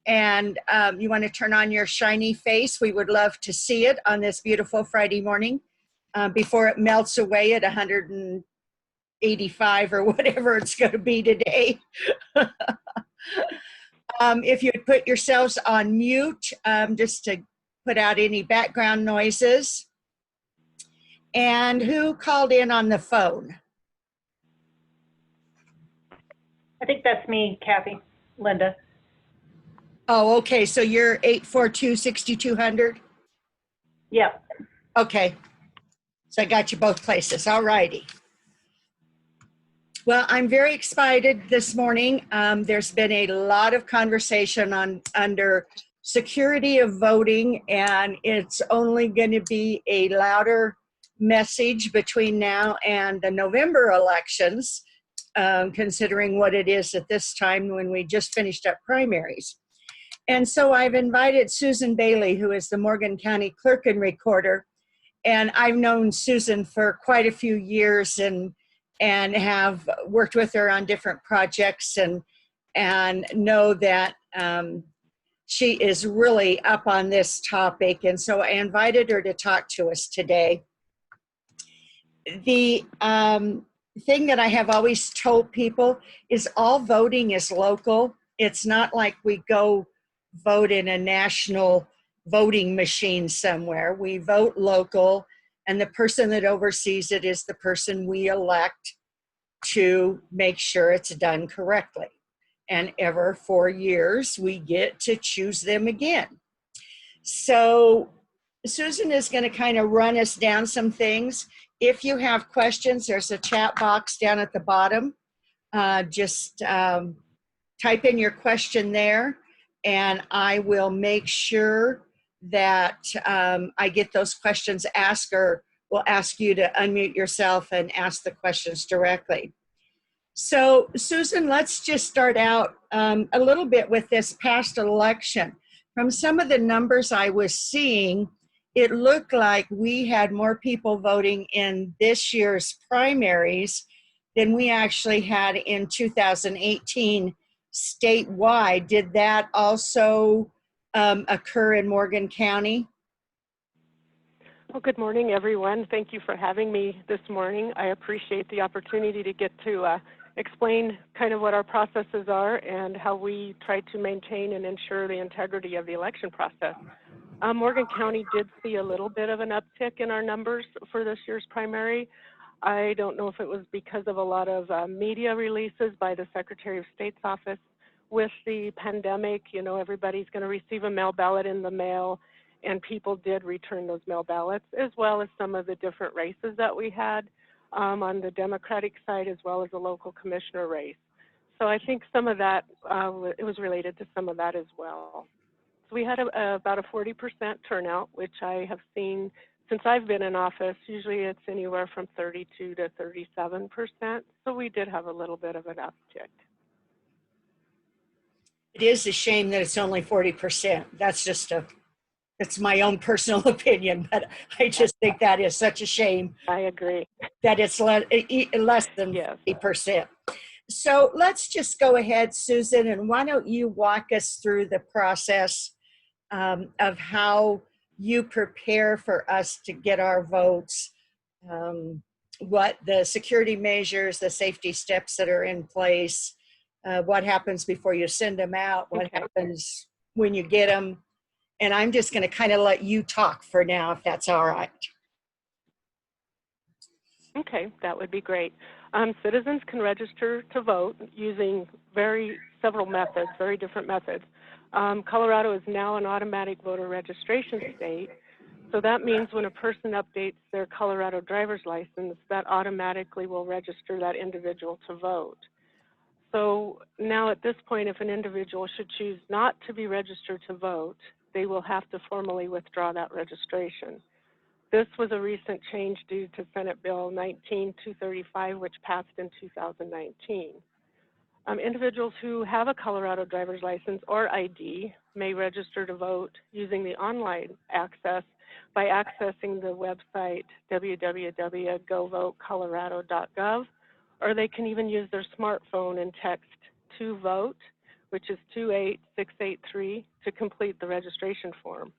and you want to turn on your shiny face, we would love to see it on this beautiful Friday morning before it melts away at 185 or whatever it's going to be today. If you would put yourselves on mute, just to put out any background noises. And who called in on the phone? I think that's me, Kathy, Linda. Oh, okay. So you're 842-6200? Yep. Okay. So I got you both places. All righty. Well, I'm very excited this morning. There's been a lot of conversation under security of voting, and it's only going to be a louder message between now and the November elections, considering what it is at this time when we just finished up primaries. And so I've invited Susan Bailey, who is the Morgan County Clerk and Recorder. And I've known Susan for quite a few years and have worked with her on different projects and know that she is really up on this topic. And so I invited her to talk to us today. The thing that I have always told people is all voting is local. It's not like we go vote in a national voting machine somewhere. We vote local, and the person that oversees it is the person we elect to make sure it's done correctly. And every 4 years, we get to choose them again. So Susan is going to kind of run us down some things. If you have questions, there's a chat box down at the bottom. Just type in your question there, and I will make sure that I get those questions asked, or will ask you to unmute yourself and ask the questions directly. So Susan, let's just start out a little bit with this past election. From some of the numbers I was seeing, it looked like we had more people voting in this year's primaries than we actually had in 2018 statewide. Did that also occur in Morgan County? Well, good morning, everyone. Thank you for having me this morning. I appreciate the opportunity to get to explain kind of what our processes are and how we try to maintain and ensure the integrity of the election process. Morgan County did see a little bit of an uptick in our numbers for this year's primary. I don't know if it was because of a lot of media releases by the Secretary of State's office. With the pandemic, you know, everybody's going to receive a mail ballot in the mail, and people did return those mail ballots, as well as some of the different races that we had on the Democratic side, as well as the local commissioner race. So I think some of that, it was related to some of that as well. So we had about a 40% turnout, which I have seen since I've been in office. Usually it's anywhere from 32 to 37%. So we did have a little bit of an uptick. It is a shame that it's only 40%. That's my own personal opinion, but I just think that is such a shame. I agree. That it's less than 50%. So let's just go ahead, Susan, and why don't you walk us through the process of how you prepare for us to get our votes, what the security measures, the safety steps that are in place, what happens before you send them out, what happens when you get them. And I'm just going to kind of let you talk for now, if that's all right. Okay, that would be great. Citizens can register to vote using several methods, very different methods. Colorado is now an automatic voter registration state. So that means when a person updates their Colorado driver's license, that automatically will register that individual to vote. So now at this point, if an individual should choose not to be registered to vote, they will have to formally withdraw that registration. This was a recent change due to Senate Bill 19-235, which passed in 2019. Individuals who have a Colorado driver's license or ID may register to vote using the online access by accessing the website www.govotecolorado.gov, or they can even use their smartphone and text to vote, which is 28683, to complete the registration form.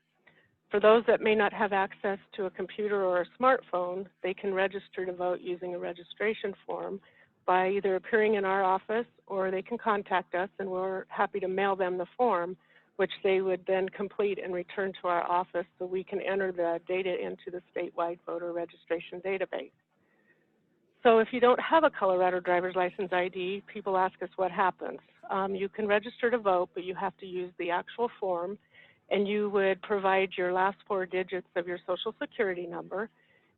For those that may not have access to a computer or a smartphone, they can register to vote using a registration form by either appearing in our office, or they can contact us and we're happy to mail them the form, which they would then complete and return to our office so we can enter the data into the statewide voter registration database. So if you don't have a Colorado driver's license ID, people ask us what happens. You can register to vote, but you have to use the actual form, and you would provide your last 4 digits of your Social Security number,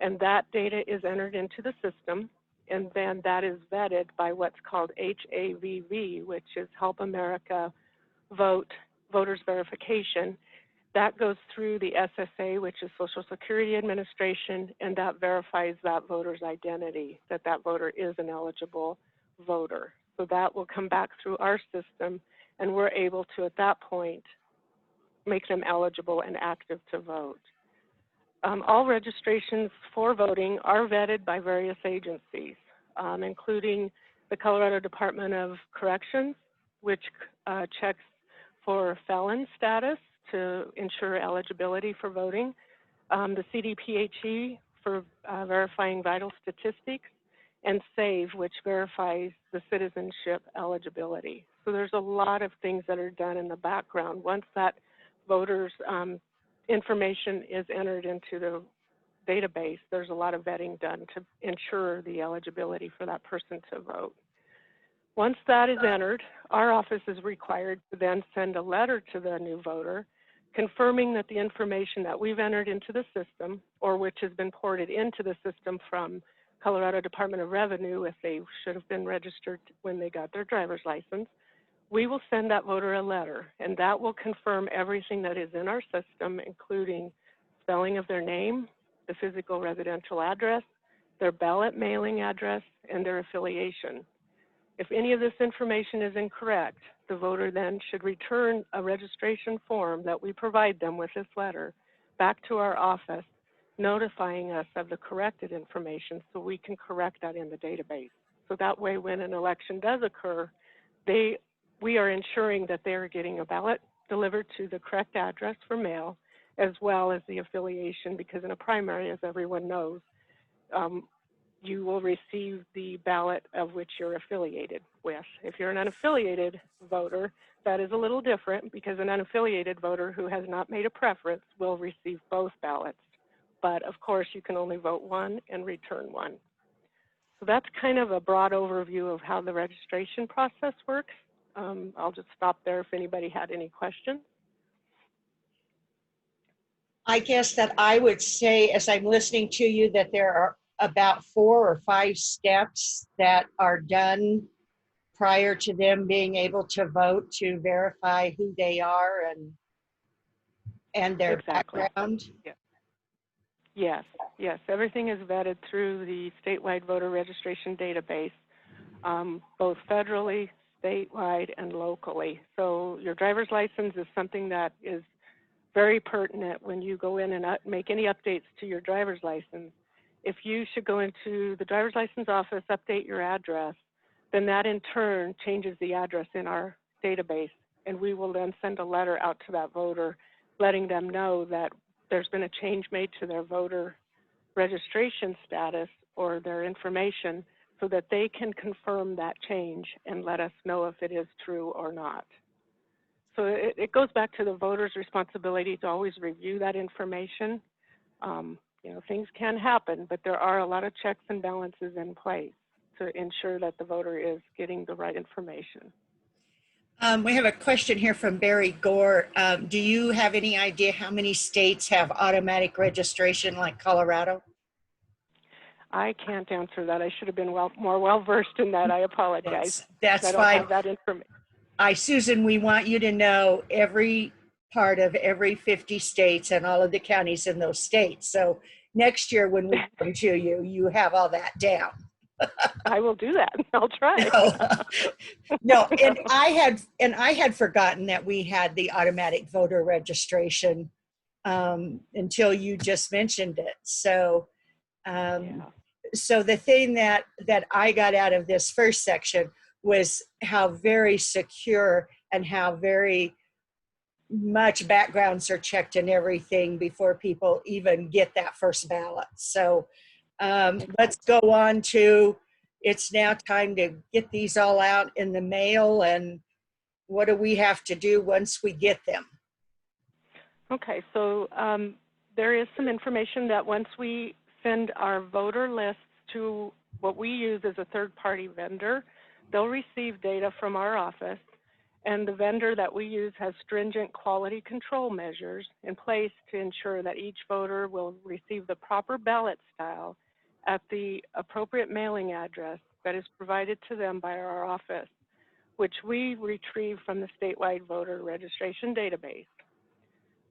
and that data is entered into the system, and then that is vetted by what's called HAVV, which is Help America Vote Voters Verification. That goes through the SSA, which is Social Security Administration, and that verifies that voter's identity, that that voter is an eligible voter. So that will come back through our system, and we're able to, at that point, make them eligible and active to vote. All registrations for voting are vetted by various agencies, including the Colorado Department of Corrections, which checks for felon status to ensure eligibility for voting, the CDPHE for verifying vital statistics, and SAVE, which verifies the citizenship eligibility. So there's a lot of things that are done in the background. Once that voter's information is entered into the database, there's a lot of vetting done to ensure the eligibility for that person to vote. Once that is entered, our office is required to then send a letter to the new voter confirming that the information that we've entered into the system, or which has been ported into the system from Colorado Department of Revenue if they should have been registered when they got their driver's license, we will send that voter a letter, and that will confirm everything that is in our system, including spelling of their name, the physical residential address, their ballot mailing address, and their affiliation. If any of this information is incorrect, the voter then should return a registration form that we provide them with this letter back to our office, notifying us of the corrected information so we can correct that in the database. So that way, when an election does occur, we are ensuring that they are getting a ballot delivered to the correct address for mail, as well as the affiliation, because in a primary, as everyone knows, you will receive the ballot of which you're affiliated with. If you're an unaffiliated voter, that is a little different, because an unaffiliated voter who has not made a preference will receive both ballots. But of course, you can only vote one and return one. So that's kind of a broad overview of how the registration process works. I'll just stop there if anybody had any questions. I guess that I would say, as I'm listening to you, that there are about 4 or 5 steps that are done prior to them being able to vote to verify who they are and their Exactly. background. Yeah. Yes, everything is vetted through the statewide voter registration database, both federally, statewide, and locally. So your driver's license is something that is very pertinent when you go in and make any updates to your driver's license. If you should go into the driver's license office, update your address, then that in turn changes the address in our database, and we will then send a letter out to that voter letting them know that there's been a change made to their voter registration status or their information, so that they can confirm that change and let us know if it is true or not. So it goes back to the voter's responsibility to always review that information. You know, things can happen, but there are a lot of checks and balances in place to ensure that the voter is getting the right information. We have a question here from Barry Gore. Do you have any idea how many states have automatic registration like Colorado? I can't answer that. I should have been more well-versed in that. I apologize. That's I don't fine. have that information. Susan, we want you to know every part of every 50 states and all of the counties in those states. So next year when we come to you, you have all that down. I will do that. I'll try. No, and I had forgotten that we had the automatic voter registration until you just mentioned it. So, so the thing that I got out of this first section was how very secure and how very much backgrounds are checked and everything before people even get that first ballot. So let's go on to, it's now time to get these all out in the mail, and what do we have to do once we get them? Okay, so there is some information that once we send our voter lists to what we use as a third-party vendor, they'll receive data from our office, and the vendor that we use has stringent quality control measures in place to ensure that each voter will receive the proper ballot style at the appropriate mailing address that is provided to them by our office, which we retrieve from the statewide voter registration database.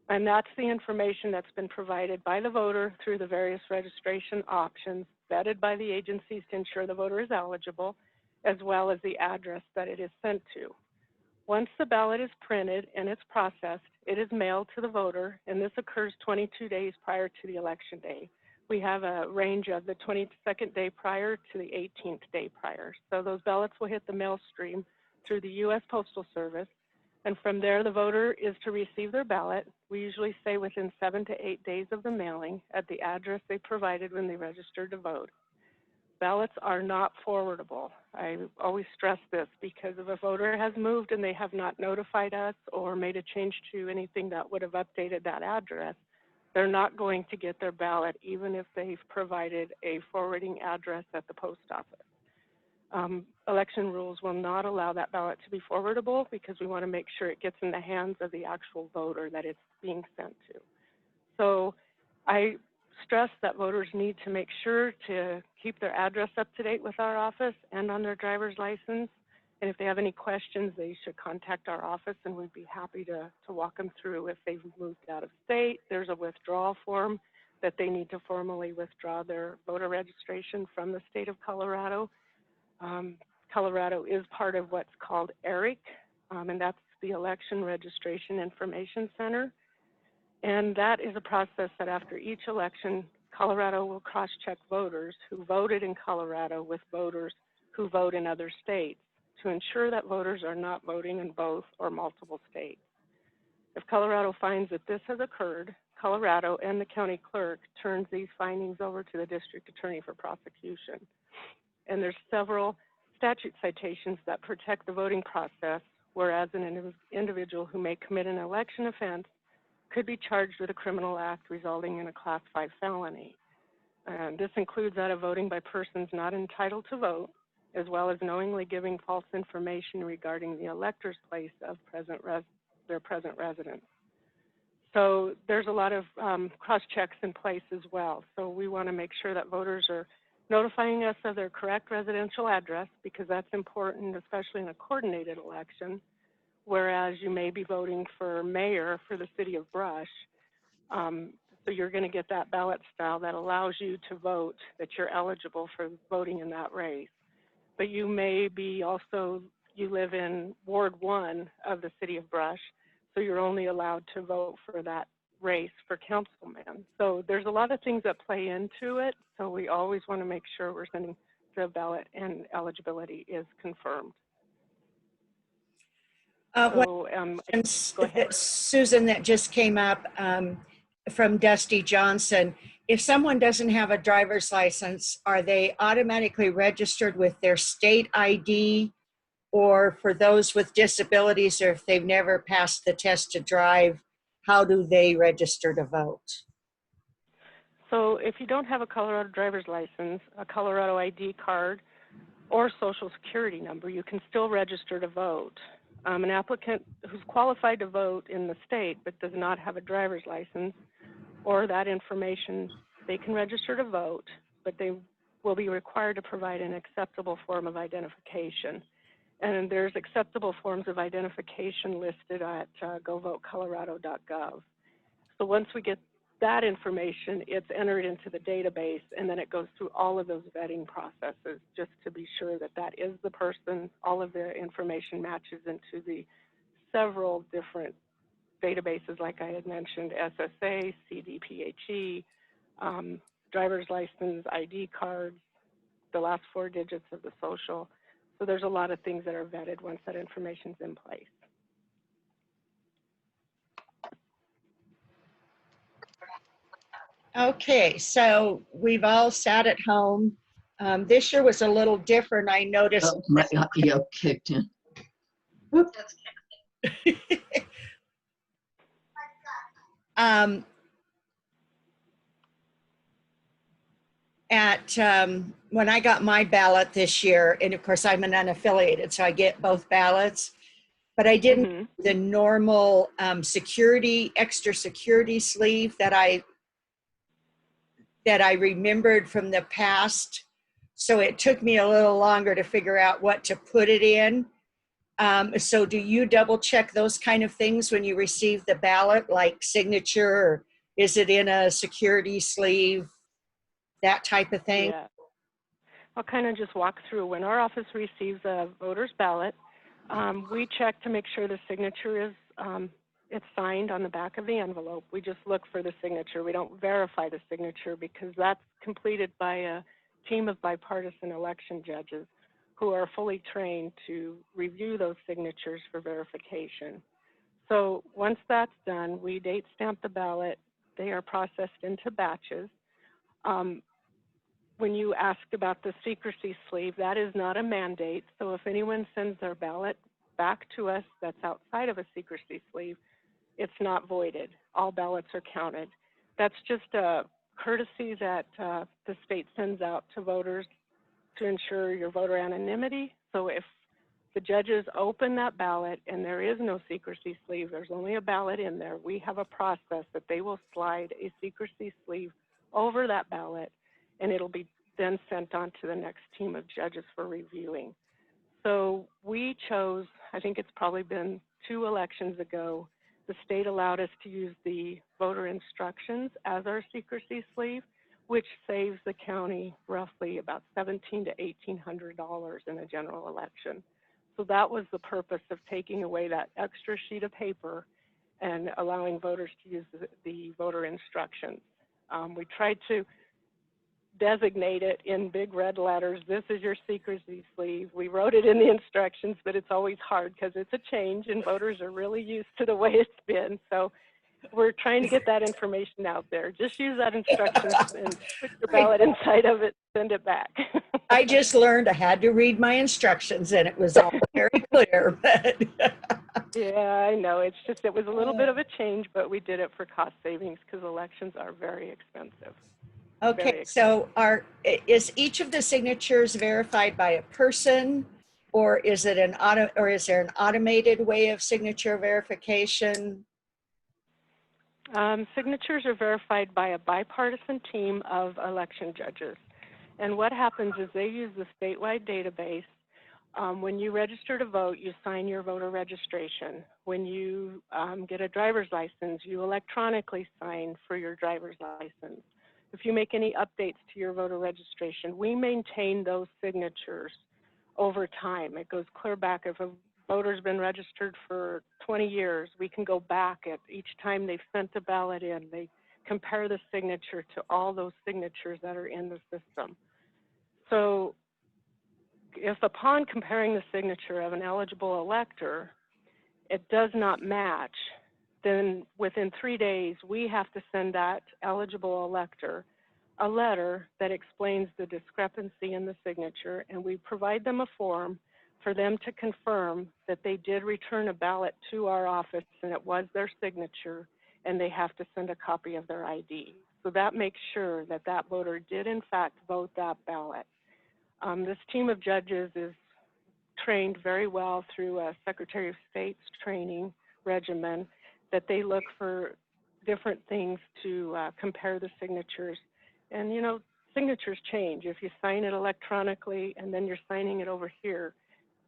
And that's the information that's been provided by the voter through the various registration options vetted by the agencies to ensure the voter is eligible, as well as the address that it is sent to. Once the ballot is printed and it's processed, it is mailed to the voter, and this occurs 22 days prior to the election day. We have a range of the 22nd day prior to the 18th day prior. So those ballots will hit the mail stream through the U.S. Postal Service, and from there the voter is to receive their ballot. We usually say within 7 to 8 days of the mailing at the address they provided when they registered to vote. Ballots are not forwardable. I always stress this because if a voter has moved and they have not notified us or made a change to anything that would have updated that address, they're not going to get their ballot even if they've provided a forwarding address at the post office. Election rules will not allow that ballot to be forwardable because we want to make sure it gets in the hands of the actual voter that it's being sent to. So I stress that voters need to make sure to keep their address up to date with our office and on their driver's license. And if they have any questions, they should contact our office and we'd be happy to walk them through. If they've moved out of state, there's a withdrawal form that they need to formally withdraw their voter registration from the state of Colorado. Colorado is part of what's called ERIC, and that's the Election Registration Information Center. And that is a process that after each election, Colorado will cross-check voters who voted in Colorado with voters who vote in other states to ensure that voters are not voting in both or multiple states. If Colorado finds that this has occurred, Colorado and the county clerk turns these findings over to the district attorney for prosecution. And there's several statute citations that protect the voting process, whereas an individual who may commit an election offense could be charged with a criminal act resulting in a Class 5 felony. And this includes that of voting by persons not entitled to vote, as well as knowingly giving false information regarding the elector's place of their present residence. So there's a lot of cross-checks in place as well. So we want to make sure that voters are notifying us of their correct residential address, because that's important, especially in a coordinated election, whereas you may be voting for mayor for the city of Brush. So you're going to get that ballot style that allows you to vote, that you're eligible for voting in that race. But you may be also, you live in Ward 1 of the city of Brush, so you're only allowed to vote for that race for councilman. So there's a lot of things that play into it, so we always want to make sure we're sending the ballot and eligibility is confirmed. Go ahead. Susan, that just came up from Dusty Johnson. If someone doesn't have a driver's license, are they automatically registered with their state ID? Or for those with disabilities, or if they've never passed the test to drive, how do they register to vote? So if you don't have a Colorado driver's license, a Colorado ID card, or social security number, you can still register to vote. An applicant who's qualified to vote in the state but does not have a driver's license or that information, they can register to vote, but they will be required to provide an acceptable form of identification. And there's acceptable forms of identification listed at govotecolorado.gov. So once we get that information, it's entered into the database, and then it goes through all of those vetting processes just to be sure that that is the person. All of the information matches into the several different databases, like I had mentioned, SSA, CDPHE, driver's license, ID cards, the last 4 digits of the social. So there's a lot of things that are vetted once that information's in place. Okay, so we've all sat at home. This year was a little different. I noticed. Oh, my audio kicked in. Whoop. um, when I got my ballot this year, and of course I'm an unaffiliated, so I get both ballots, but I didn't Mhm. the normal extra security sleeve that I remembered from the past. So it took me a little longer to figure out what to put it in. So do you double check those kind of things when you receive the ballot, like signature, or is it in a security sleeve, that type of thing? Yeah. I'll kind of just walk through. When our office receives a voter's ballot, we check to make sure the signature is it's signed on the back of the envelope. We just look for the signature. We don't verify the signature because that's completed by a team of bipartisan election judges who are fully trained to review those signatures for verification. So once that's done, we date stamp the ballot. They are processed into batches. When you asked about the secrecy sleeve, that is not a mandate. So if anyone sends their ballot back to us that's outside of a secrecy sleeve, it's not voided. All ballots are counted. That's just a courtesy that the state sends out to voters to ensure your voter anonymity. So if the judges open that ballot and there is no secrecy sleeve, there's only a ballot in there, we have a process that they will slide a secrecy sleeve over that ballot, and it'll be then sent on to the next team of judges for reviewing. So we chose, I think it's probably been 2 elections ago, the state allowed us to use the voter instructions as our secrecy sleeve, which saves the county roughly about $1,700 to $1,800 in a general election. So that was the purpose of taking away that extra sheet of paper and allowing voters to use the voter instructions. We tried to designate it in big red letters. This is your secrecy sleeve. We wrote it in the instructions, but it's always hard because it's a change and voters are really used to the way it's been. So we're trying to get that information out there. Just use that instructions and put your ballot inside of it, send it back. I just learned I had to read my instructions and it was all very clear. But Yeah, I know. It's just, it was a little bit of a change, but we did it for cost savings because elections are very expensive. okay, so is each of the signatures verified by a person, or is it is there an automated way of signature verification? Signatures are verified by a bipartisan team of election judges. And what happens is they use the statewide database. When you register to vote, you sign your voter registration. When you get a driver's license, you electronically sign for your driver's license. If you make any updates to your voter registration, we maintain those signatures over time. It goes clear back. If a voter's been registered for 20 years, we can go back at each time they've sent a ballot in. They compare the signature to all those signatures that are in the system. So if upon comparing the signature of an eligible elector, it does not match, then within 3 days, we have to send that eligible elector a letter that explains the discrepancy in the signature, and we provide them a form for them to confirm that they did return a ballot to our office and it was their signature, and they have to send a copy of their ID. So that makes sure that that voter did in fact vote that ballot. This team of judges is trained very well through a Secretary of State's training regimen, that they look for different things to compare the signatures. And you know, signatures change. If you sign it electronically and then you're signing it over here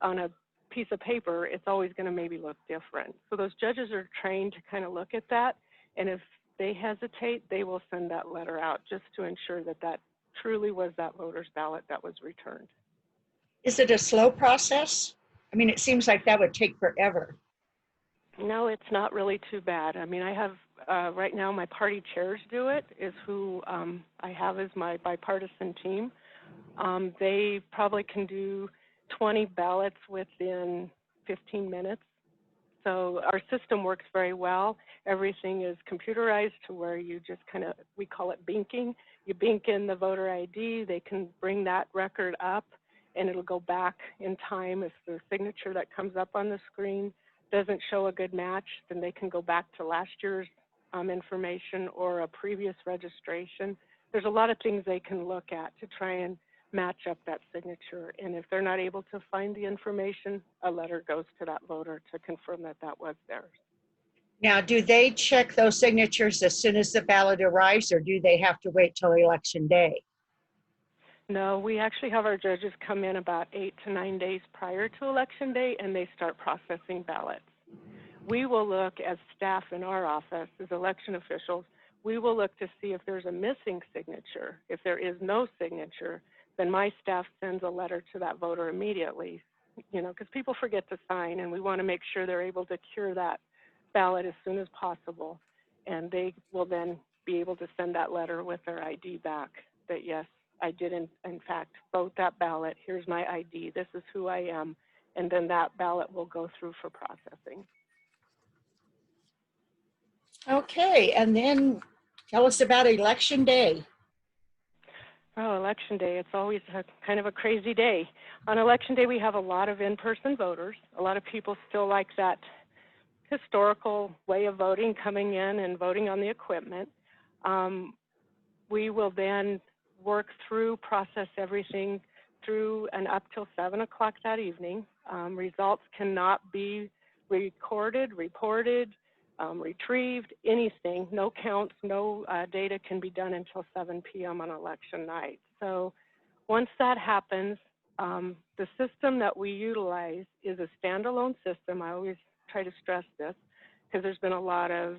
on a piece of paper, it's always going to maybe look different. So those judges are trained to kind of look at that, and if they hesitate, they will send that letter out just to ensure that that truly was that voter's ballot that was returned. Is it a slow process? I mean, it seems like that would take forever. No, it's not really too bad. I mean, I have, right now my party chairs do it, is who I have as my bipartisan team. They probably can do 20 ballots within 15 minutes. So our system works very well. Everything is computerized to where you just kind of, we call it binking. You bink in the voter ID, they can bring that record up, and it'll go back in time. If the signature that comes up on the screen doesn't show a good match, then they can go back to last year's information or a previous registration. There's a lot of things they can look at to try and match up that signature. And if they're not able to find the information, a letter goes to that voter to confirm that that was theirs. Now, do they check those signatures as soon as the ballot arrives, or do they have to wait till election day? No, we actually have our judges come in about 8 to 9 days prior to election day, and they start processing ballots. We will look as staff in our office, as election officials, we will look to see if there's a missing signature. If there is no signature, then my staff sends a letter to that voter immediately, you know, because people forget to sign, and we want to make sure they're able to cure that ballot as soon as possible. And they will then be able to send that letter with their ID back that, yes, I did in fact vote that ballot. Here's my ID. This is who I am. And then that ballot will go through for processing. Okay, and then tell us about election day. Oh, election day, it's always kind of a crazy day. On election day, we have a lot of in-person voters. A lot of people still like that historical way of voting, coming in and voting on the equipment. We will then work through, process everything through and up till 7 o'clock that evening. Results cannot be recorded, reported, retrieved, anything, no counts, no data can be done until 7 p.m. on election night. So once that happens, the system that we utilize is a standalone system. I always try to stress this because there's been a lot of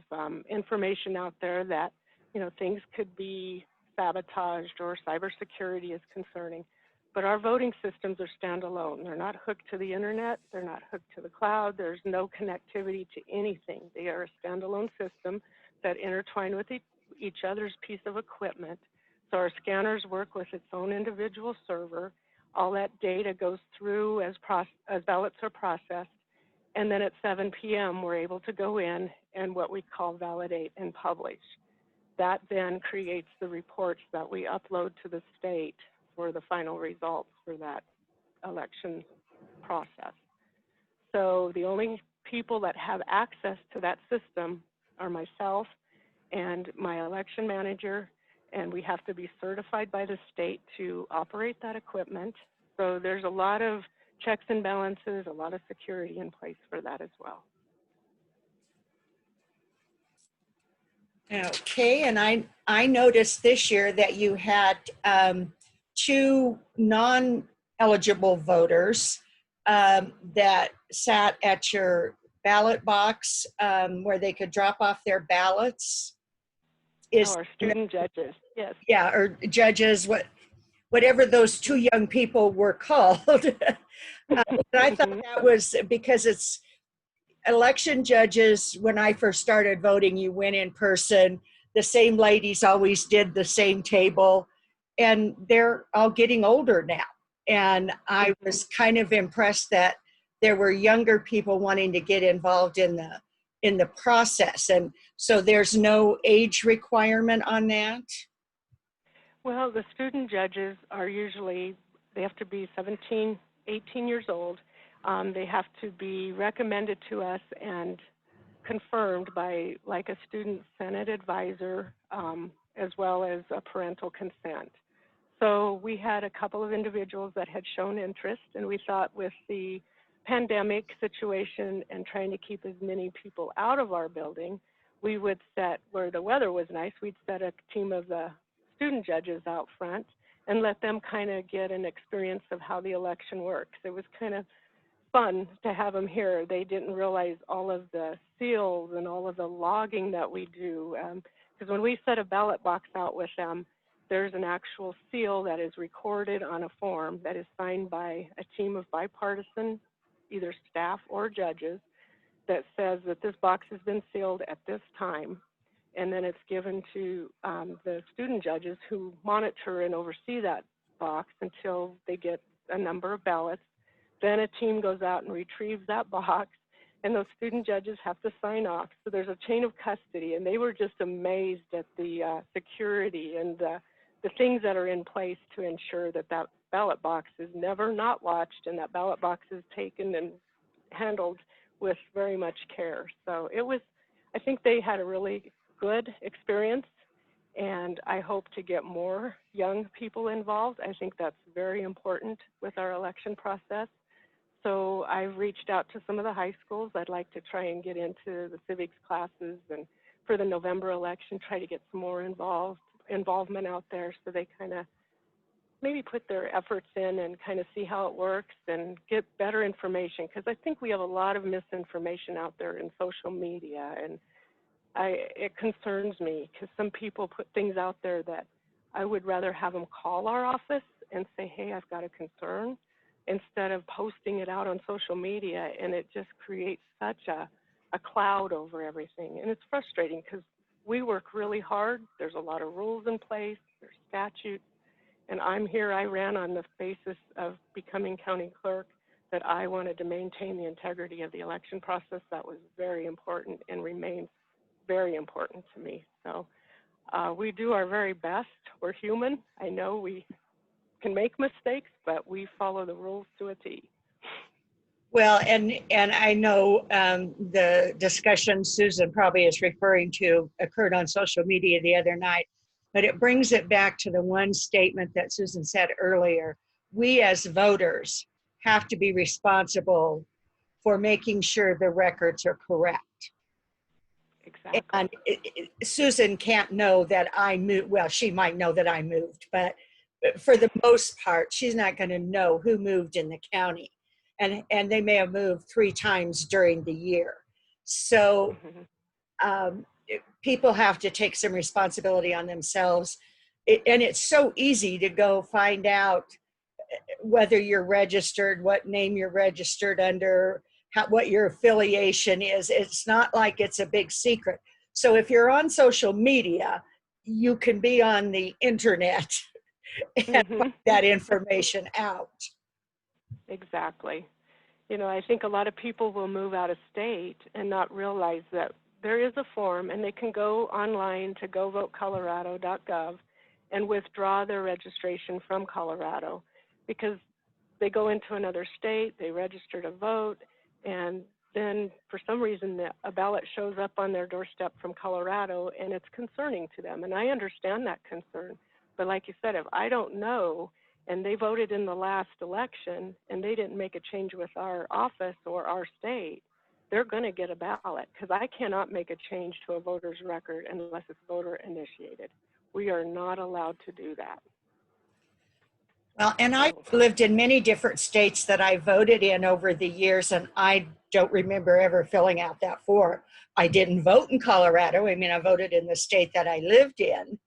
information out there that, you know, things could be sabotaged or cybersecurity is concerning. But our voting systems are standalone. They're not hooked to the internet. They're not hooked to the cloud. There's no connectivity to anything. They are a standalone system that intertwine with each other's piece of equipment. So our scanners work with its own individual server. All that data goes through as ballots are processed. And then at 7 p.m., we're able to go in and what we call validate and publish. That then creates the reports that we upload to the state for the final results for that election process. So the only people that have access to that system are myself and my election manager, and we have to be certified by the state to operate that equipment. So there's a lot of checks and balances, a lot of security in place for that as well. Okay, and I noticed this year that you had 2 non-eligible voters that sat at your ballot box where they could drop off their ballots. Our student judges, yes. Yeah, or judges, whatever those 2 young people were called. I thought that was because it's election judges. When I first started voting, you went in person. The same ladies always did the same table, and they're all getting older now. And I was kind of impressed that there were younger people wanting to get involved in the process. And so there's no age requirement on that? Well, the student judges are usually, they have to be 17, 18 years old. They have to be recommended to us and confirmed by like a student senate advisor, as well as a parental consent. So we had a couple of individuals that had shown interest, and we thought with the pandemic situation and trying to keep as many people out of our building, we would set, where the weather was nice, we'd set a team of the student judges out front and let them kind of get an experience of how the election works. It was kind of fun to have them here. They didn't realize all of the seals and all of the logging that we do. Because when we set a ballot box out with them, there's an actual seal that is recorded on a form that is signed by a team of bipartisan, either staff or judges, that says that this box has been sealed at this time. And then it's given to the student judges who monitor and oversee that box until they get a number of ballots. Then a team goes out and retrieves that box, and those student judges have to sign off. So there's a chain of custody, and they were just amazed at the security and the things that are in place to ensure that that ballot box is never not watched, and that ballot box is taken and handled with very much care. So it was, I think they had a really good experience, and I hope to get more young people involved. I think that's very important with our election process. So I've reached out to some of the high schools. I'd like to try and get into the civics classes, and for the November election, try to get some more involvement out there so they kind of maybe put their efforts in and kind of see how it works and get better information, because I think we have a lot of misinformation out there in social media, and it concerns me because some people put things out there that I would rather have them call our office and say, hey, I've got a concern, instead of posting it out on social media, and it just creates such a cloud over everything. And it's frustrating because we work really hard. There's a lot of rules in place, there's statutes, and I ran on the basis of becoming county clerk that I wanted to maintain the integrity of the election process. That was very important and remains very important to me. So we do our very best. We're human. I know we can make mistakes, but we follow the rules to a T. Well, and I know the discussion Susan probably is referring to occurred on social media the other night, but it brings it back to the one statement that Susan said earlier. We as voters have to be responsible for making sure the records are correct. Exactly. And Susan can't know that I moved. Well, she might know that I moved, but for the most part, she's not going to know who moved in the county. And they may have moved 3 times during the year. So people have to take some responsibility on themselves. And it's so easy to go find out whether you're registered, what name you're registered under, what your affiliation is. It's not like it's a big secret. So if you're on social media, you can be on the internet and find that information out. Exactly. You know, I think a lot of people will move out of state and not realize that there is a form, and they can go online to govotecolorado.gov and withdraw their registration from Colorado, because they go into another state, they register to vote, and then for some reason a ballot shows up on their doorstep from Colorado, and it's concerning to them. And I understand that concern. But like you said, if I don't know, and they voted in the last election and they didn't make a change with our office or our state, they're going to get a ballot, because I cannot make a change to a voter's record unless it's voter initiated. We are not allowed to do that. Well, and I lived in many different states that I voted in over the years, and I don't remember ever filling out that form. I didn't vote in Colorado. I mean, I voted in the state that I lived in.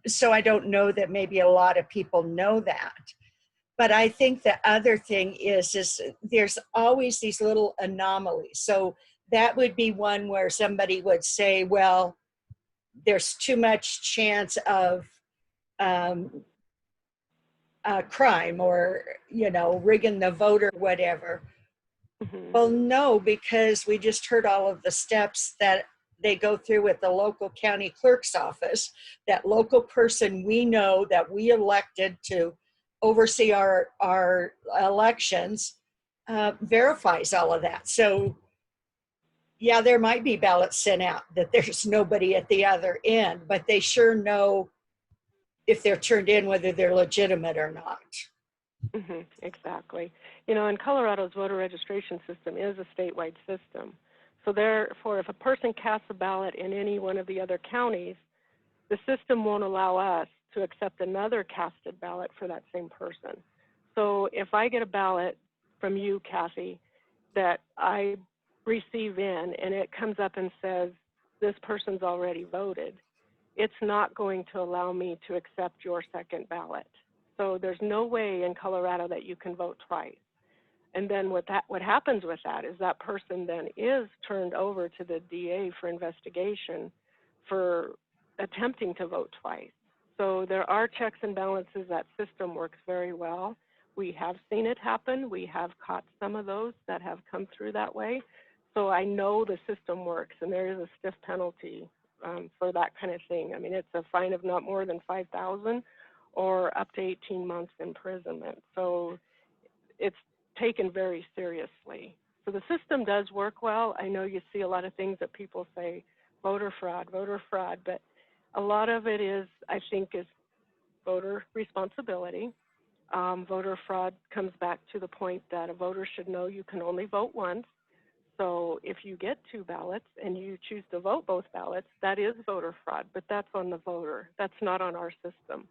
So I don't know that maybe a lot of people know that. But I think the other thing is there's always these little anomalies. So that would be one where somebody would say, well, there's too much chance of crime, or, you know, rigging the vote or whatever. Well, no, because we just heard all of the steps that they go through with the local county clerk's office. That local person we know that we elected to oversee our elections verifies all of that. So yeah, there might be ballots sent out that there's nobody at the other end, but they sure know if they're turned in, whether they're legitimate or not. Exactly. You know, and Colorado's voter registration system is a statewide system. So therefore, if a person casts a ballot in any one of the other counties, the system won't allow us to accept another casted ballot for that same person. So if I get a ballot from you, Kathy, that I receive in, and it comes up and says, this person's already voted, it's not going to allow me to accept your second ballot. So there's no way in Colorado that you can vote twice. And then what happens with that is that person then is turned over to the DA for investigation for attempting to vote twice. So there are checks and balances. That system works very well, We have seen it happen. We have caught some of those that have come through that way. So I know the system works, and there is a stiff penalty for that kind of thing. I mean, it's a fine of not more than $5,000 or up to 18 months imprisonment. So it's taken very seriously. So the system does work well. I know you see a lot of things that people say, voter fraud, but a lot of it is, I think, is voter responsibility. Voter fraud comes back to the point that a voter should know you can only vote once. So if you get 2 ballots and you choose to vote both ballots, that is voter fraud, but that's on the voter. That's not on our system.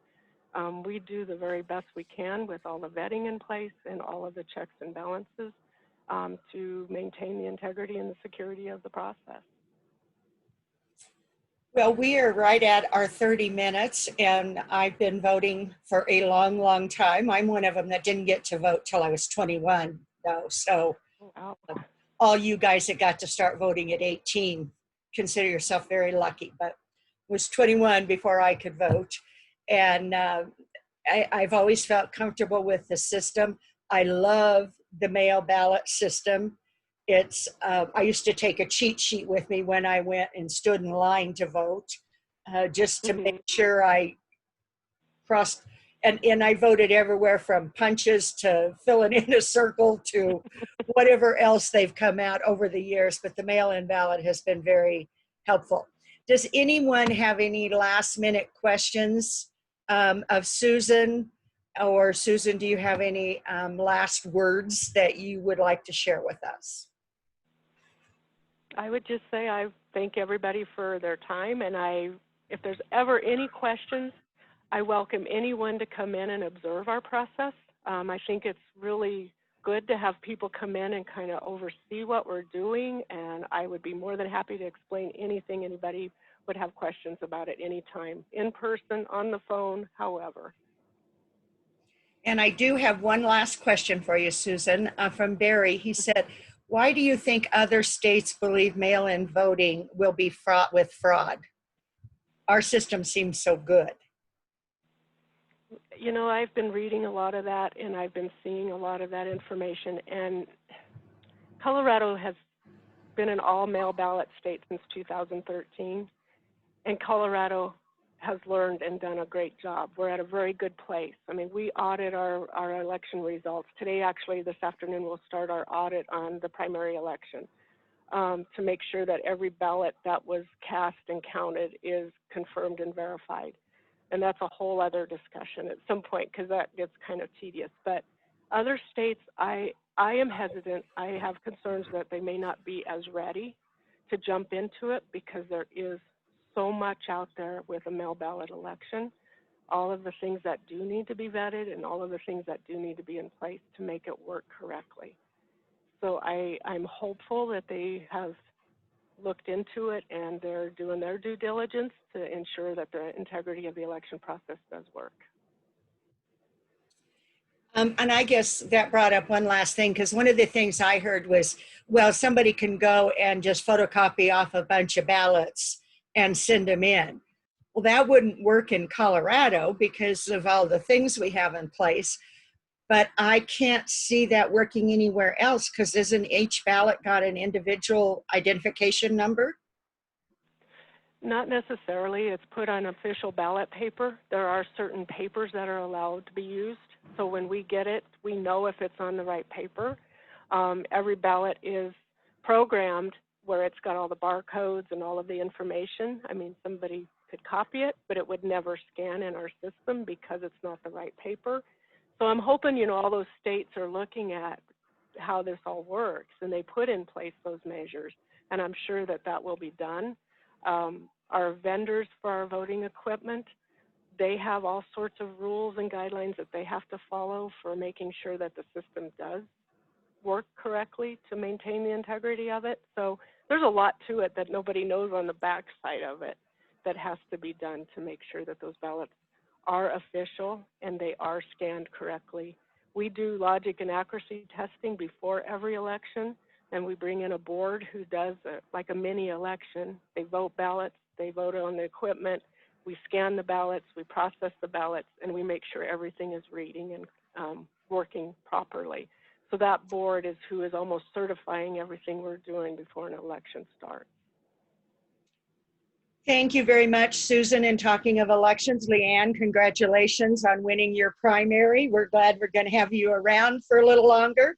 We do the very best we can with all the vetting in place and all of the checks and balances to maintain the integrity and the security of the process. Well, we are right at our 30 minutes, and I've been voting for a long, long time. I'm one of them that didn't get to vote till I was 21, though. So Wow. all you guys that got to start voting at 18, consider yourself very lucky, but was 21 before I could vote. And I've always felt comfortable with the system. I love the mail ballot system. It's I used to take a cheat sheet with me when I went and stood in line to vote, just to make sure I crossed. And I voted everywhere from punches to filling in a circle to whatever else they've come out over the years. But the mail-in ballot has been very helpful. Does anyone have any last minute questions of Susan? Or Susan, do you have any last words that you would like to share with us? I would just say I thank everybody for their time, and if there's ever any questions, I welcome anyone to come in and observe our process. I think it's really good to have people come in and kind of oversee what we're doing, and I would be more than happy to explain anything anybody would have questions about at any time, in person, on the phone, however. And I do have one last question for you, Susan, from Barry. He said, why do you think other states believe mail-in voting will be fraught with fraud? Our system seems so good. You know, I've been reading a lot of that, and I've been seeing a lot of that information. And Colorado has been an all-mail ballot state since 2013, and Colorado has learned and done a great job. We're at a very good place. I mean, we audit our election results. Today, actually, this afternoon, we'll start our audit on the primary election to make sure that every ballot that was cast and counted is confirmed and verified. And that's a whole other discussion at some point, because that gets kind of tedious. But other states, I am hesitant. I have concerns that they may not be as ready to jump into it, because there is so much out there with a mail ballot election, all of the things that do need to be vetted and all of the things that do need to be in place to make it work correctly. So I'm hopeful that they have looked into it and they're doing their due diligence to ensure that the integrity of the election process does work. And I guess that brought up one last thing, because one of the things I heard was, well, somebody can go and just photocopy off a bunch of ballots and send them in. Well, that wouldn't work in Colorado because of all the things we have in place. But I can't see that working anywhere else, because isn't each ballot got an individual identification number? Not necessarily. It's put on official ballot paper. There are certain papers that are allowed to be used. So when we get it, we know if it's on the right paper. Every ballot is programmed where it's got all the barcodes and all of the information. I mean, somebody could copy it, but it would never scan in our system because it's not the right paper. So I'm hoping, you know, all those states are looking at how this all works, and they put in place those measures, and I'm sure that that will be done. Our vendors for our voting equipment, they have all sorts of rules and guidelines that they have to follow for making sure that the system does work correctly to maintain the integrity of it. So there's a lot to it that nobody knows on the back side of it that has to be done to make sure that those ballots are official and they are scanned correctly. We do logic and accuracy testing before every election, and we bring in a board who does like a mini election. They vote ballots, they vote on the equipment, we scan the ballots, we process the ballots, and we make sure everything is reading working properly. So that board is who is almost certifying everything we're doing before an election starts. Thank you very much, Susan. And talking of elections, Leanne, congratulations on winning your primary. We're glad we're going to have you around for a little longer.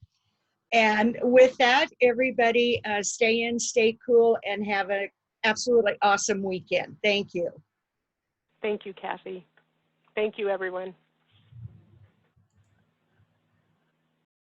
And with that, everybody stay in, stay cool, and have an absolutely awesome weekend. Thank you. Thank you, Kathy. Thank you, everyone.